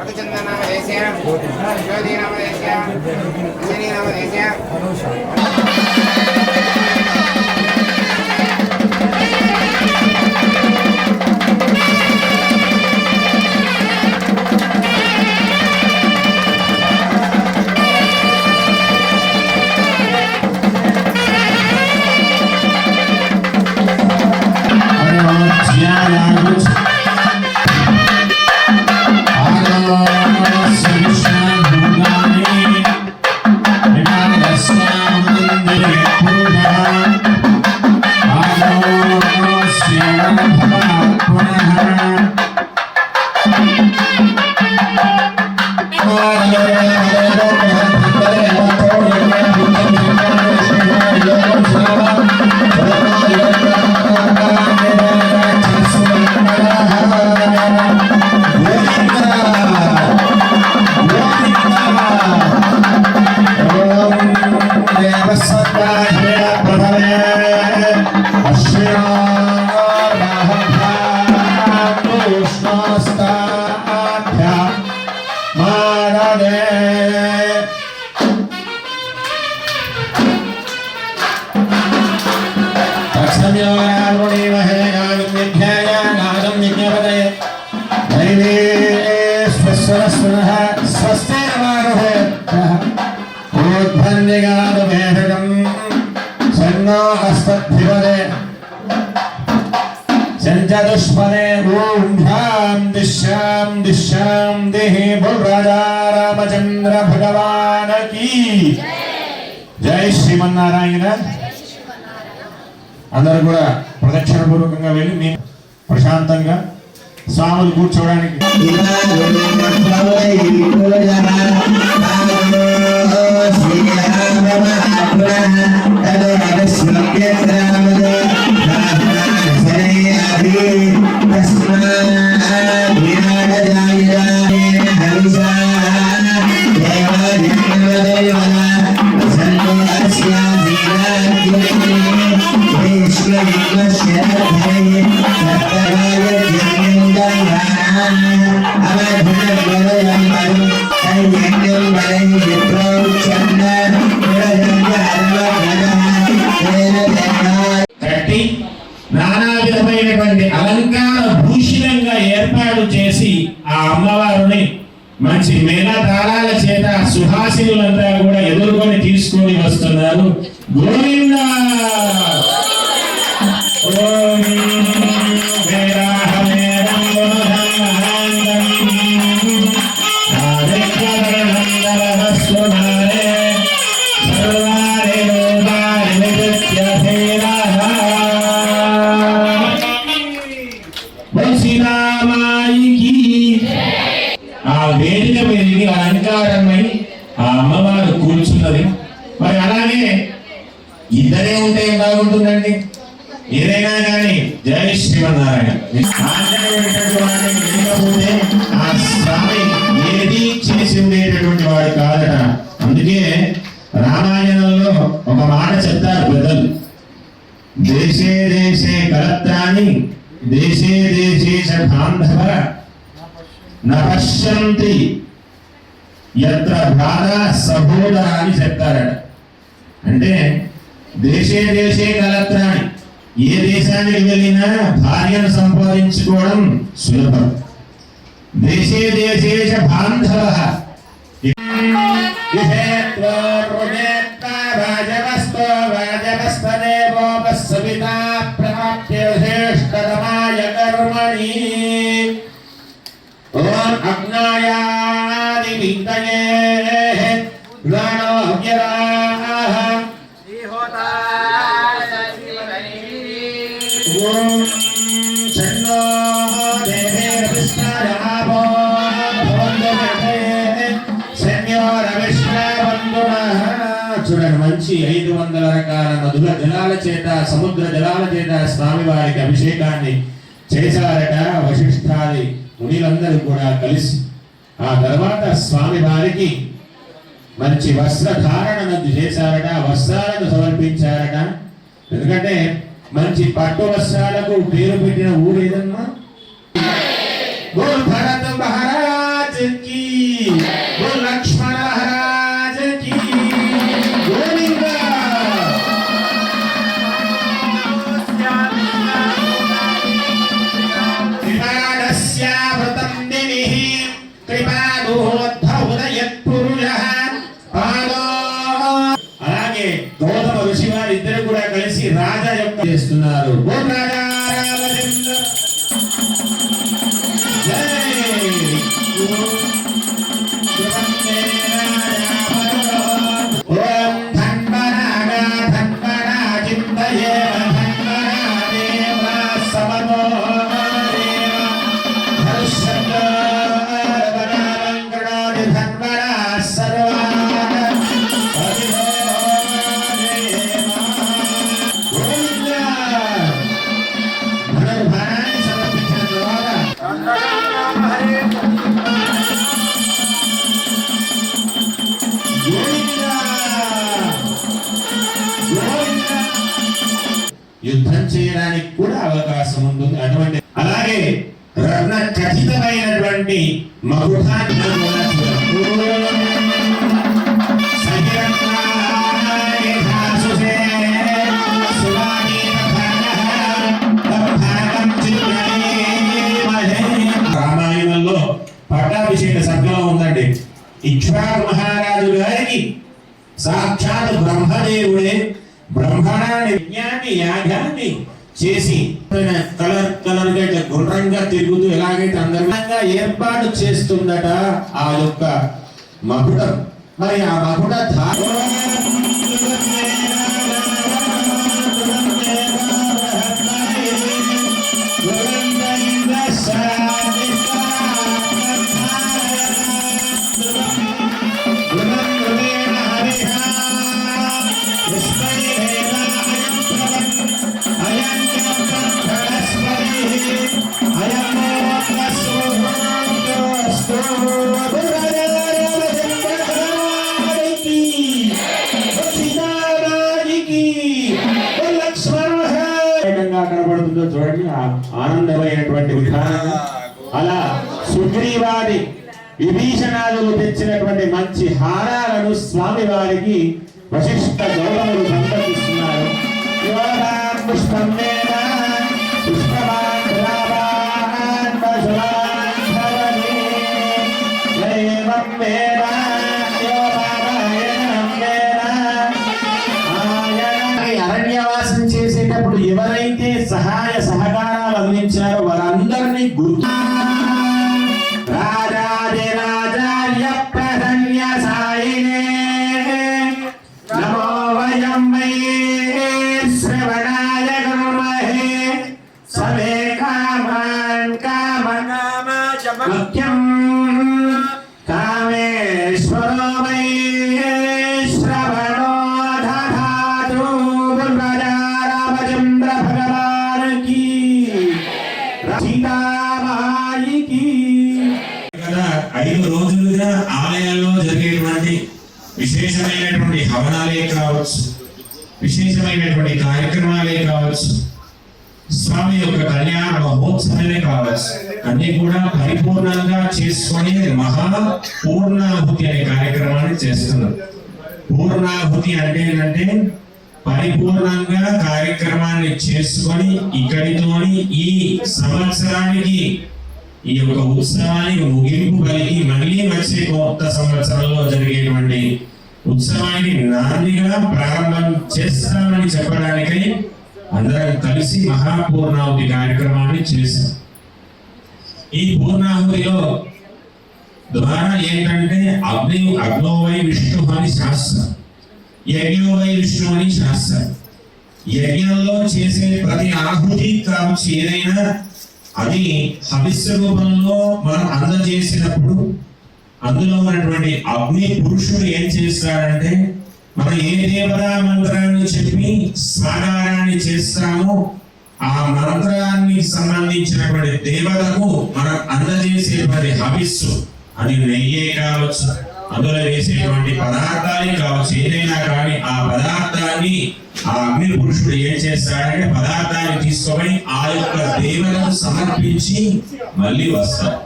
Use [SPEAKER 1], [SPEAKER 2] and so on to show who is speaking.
[SPEAKER 1] మధుచందనామదేశ్య జ్యోతినామదేశ్య అంజనీనామదేశ్య चतुष्पदे ओम ध्यान दिश्याम दिश्याम देहि बोल राजा रामचंद्र भगवान की जय श्रीमन्नारायण అందరూ కూడా ప్రదక్షిణ పూర్వకంగా వెళ్ళి మీ ప్రశాంతంగా స్వాములు కూర్చోవడానికి నానా విధమైనటువంటి అలంకార భూషితంగా ఏర్పాటు చేసి ఆ అమ్మవారిని మంచి మేళతాళాల చేత సుహాసినులంతా కూడా ఎదుర్కొని తీసుకొని వస్తున్నారు. గోవిందా అలంకారమై ఆ అమ్మవారు కూర్చున్నది. మరి అలాగే ఇద్దరే ఉంటే బాగుంటుందండి. ఏదైనా కానీ జై శ్రీమన్నారాయణ ఆ స్వామి ఏది చేసి ఉండేటటువంటి వాడు కాదట. అందుకే రామాయణంలో ఒక మాట చెప్తారు పెద్దలు, దేశే దేశే కలత్రాన్ని దేశే దేశేష బాంధవ నపశ్యంతి యత్ర భ్రాత సహోదర అని చెప్తారట. అంటే దేశే దేశే కలత్రాన్ని, ఏ దేశానికి వెళ్ళినా భార్యను సంపాదించుకోవడం సులభం. దేశే దేశేష బాంధవ చూడండి, మంచి 500 రకాల నదుల జలాల చేత సముద్ర జలాల చేత స్వామి వారికి అభిషేకాన్ని చేశారట వశిష్ఠాది మునిలందరూ కూడా కలిసి. ఆ తర్వాత స్వామి వారికి మంచి వస్త్రధారణ చేశారట, వస్త్రాలను సమర్పించారట. ఎందుకంటే మంచి పట్టు వస్త్రాలకు పేరు పెట్టిన ఊరు ఏదన్నా? భరత్ మహారాజ్ కి చేస్తున్నారు. యుద్ధం చేయడానికి కూడా అవకాశం ఉంటుంది. అటువంటి అలాగే రత్న ఖచ్చితమైనటువంటి మకుటాన్ని రామాయణంలో పట్టాభిషేక సభలో ఉందండి. ఇక్ష్వాకు మహారాజు గారికి సాక్షాత్ బ్రహ్మదేవుడే బ్రహ్మాండాన్ని యజ్ఞాన్ని యాగాన్ని చేసి కలర్ కలర్ గా ఇట్లా గుర్రంగా తిరుగుతూ ఎలాగైతే అందరంగా ఏర్పాటు చేస్తుందట ఆ యొక్క మకుటం. మరి ఆ మకుట కనబడుతుందో చూడండి, ఆనందమైనటువంటి విధానం. అలా సుగ్రీవాది విభీషణాదులు తెచ్చినటువంటి మంచి హారాలను స్వామి వారికి వశిష్ఠ గౌరవులు సమర్పిస్తున్నారు. అరణ్యవాసం చేసేటప్పుడు ఎవరైతే సహాయ సహకారాలు అందించారో వారందరినీ గుర్తు రాజాదిరాజాయ ప్రధన్య సాయినే నమో వయం వై శ్రవణాయ గురుమహే సమే కామాన్ కామనామచమఖ్యం కామేశ్వరో వై శ్రవణో దధాతు రాజా రామచంద్ర భగవాన్ కి సీతామాయికి. 5 రోజులుగా ఆలయాల్లో జరిగేటువంటి విశేషమైనటువంటి హవనాలే కావచ్చు, విశేషమైనటువంటి కార్యక్రమాలే కావచ్చు, స్వామి యొక్క కళ్యాణ మహోత్సవాలే కావచ్చు, అన్ని కూడా పరిపూర్ణంగా చేసుకొని మహా పూర్ణాహుతి అనే కార్యక్రమాన్ని చేస్తున్నారు. పూర్ణాహుతి అంటే ఏంటంటే పరిపూర్ణంగా కార్యక్రమాన్ని చేసుకొని ఇక్కడితోని ఈ సంవత్సరానికి ఈ యొక్క ఉత్సవానికి ముగింపు కలిగి మళ్ళీ వచ్చే కొత్త సంవత్సరంలో జరిగేటువంటి ఉత్సవానికి నాందిగా ప్రారంభం చేస్తామని చెప్పడానికై అందరం కలిసి మహాపూర్ణాహుతి కార్యక్రమాన్ని చేశాం. ఈ పూర్ణాహుతిలో ద్వారా ఏంటంటే అగ్నోవై విష్ణు అని శాస్త్రం, యజ్ఞోవై విష్ణు అని శాస్త్రం. యజ్ఞంలో చేసే ప్రతి ఆహుతి కావచ్చు ఏదైనా అది హవిస్సు రూపంలో మనం అందజేసినప్పుడు అందులో ఉన్నటువంటి అగ్ని పురుషుడు ఏం చేస్తాడంటే మనం ఏ దేవతా మంత్రాన్ని చెప్పి సాగారాన్ని చేస్తామో ఆ మంత్రానికి సంబంధించినటువంటి దేవతకు మనం అందజేసేటువంటి హవిస్సు, అది నెయ్యే కావచ్చు, అందులో వేసేటువంటి పదార్థాలే కావచ్చు, ఏదైనా కానీ ఆ పదార్థాన్ని ఆ అగ్ని పురుషుడు ఏం చేస్తాడంటే పదార్థాన్ని తీసుకొని ఆ యొక్క దేవతకు సమర్పించి మళ్ళీ వస్తాడు.